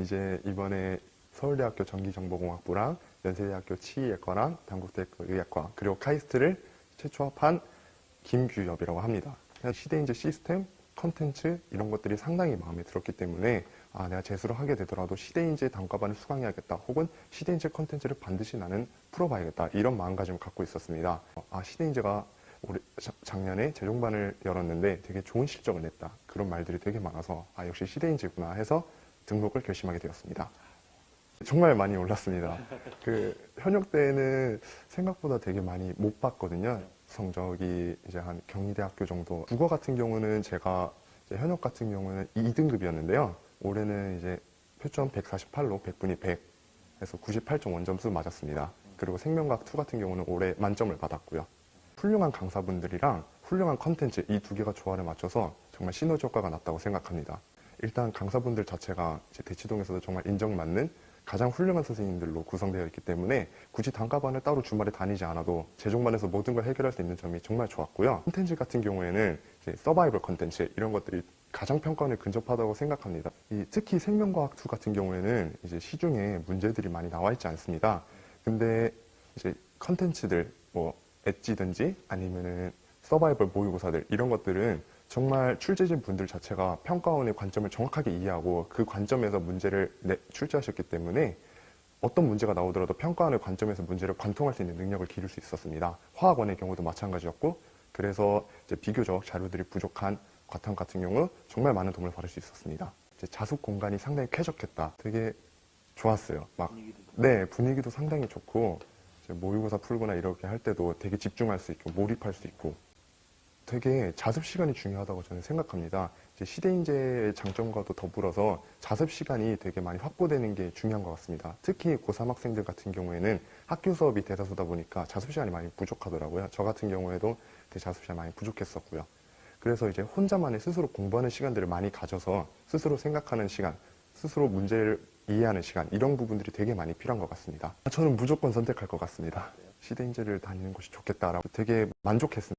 이제 이번에 서울대학교 전기정보공학부랑 연세대학교 치의학과랑 단국대학교 의학과 그리고 카이스트를 재조합한 김규엽이라고 합니다. 시대인재 시스템, 컨텐츠 이런 것들이 상당히 마음에 들었기 때문에 내가 재수를 하게 되더라도 시대인재 단과반을 수강해야겠다 혹은 시대인재 컨텐츠를 반드시 나는 풀어봐야겠다 이런 마음가짐을 갖고 있었습니다. 시대인재가 작년에 재종반을 열었는데 되게 좋은 실적을 냈다 그런 말들이 되게 많아서 역시 시대인재구나 해서 등록을 결심하게 되었습니다. 정말 많이 올랐습니다. 현역 때는 생각보다 되게 많이 못 봤거든요. 성적이 이제 한 경희대학교 정도. 국어 같은 경우는 제가 현역 같은 경우는 2등급이었는데요. 올해는 이제 표점 148로 100분이 100 해서 98점 원점수 맞았습니다. 그리고 생명과학 2 같은 경우는 올해 만점을 받았고요. 훌륭한 강사분들이랑 훌륭한 컨텐츠 이 두 개가 조화를 맞춰서 정말 시너지 효과가 났다고 생각합니다. 일단 강사분들 자체가 이제 대치동에서도 정말 인정받는 가장 훌륭한 선생님들로 구성되어 있기 때문에 굳이 단과반을 따로 주말에 다니지 않아도 재종반에서 모든 걸 해결할 수 있는 점이 정말 좋았고요. 콘텐츠 같은 경우에는 이제 서바이벌 콘텐츠 이런 것들이 가장 평가원에 근접하다고 생각합니다. 특히 생명과학 2 같은 경우에는 이제 시중에 문제들이 많이 나와 있지 않습니다. 근데 이제 컨텐츠들 뭐 엣지든지 아니면은 서바이벌 모의고사들 이런 것들은 정말 출제진 분들 자체가 평가원의 관점을 정확하게 이해하고 그 관점에서 문제를 출제하셨기 때문에 어떤 문제가 나오더라도 평가원의 관점에서 문제를 관통할 수 있는 능력을 기를 수 있었습니다. 화학원의 경우도 마찬가지였고 그래서 이제 비교적 자료들이 부족한 과탐 같은 경우 정말 많은 도움을 받을 수 있었습니다. 이제 자습 공간이 상당히 쾌적했다. 되게 좋았어요. 분위기도 상당히 좋고 모의고사 풀거나 이렇게 할 때도 되게 집중할 수 있고 몰입할 수 있고 되게 자습 시간이 중요하다고 저는 생각합니다. 이제 시대인재의 장점과도 더불어서 자습 시간이 되게 많이 확보되는 게 중요한 것 같습니다. 특히 고3 학생들 같은 경우에는 학교 수업이 대다수다 보니까 자습 시간이 많이 부족하더라고요. 저 같은 경우에도 되게 자습 시간이 많이 부족했었고요. 그래서 이제 혼자만의 스스로 공부하는 시간들을 많이 가져서 스스로 생각하는 시간, 스스로 문제를 이해하는 시간 이런 부분들이 되게 많이 필요한 것 같습니다. 저는 무조건 선택할 것 같습니다. 시대인재를 다니는 곳이 좋겠다라고 되게 만족했습니다.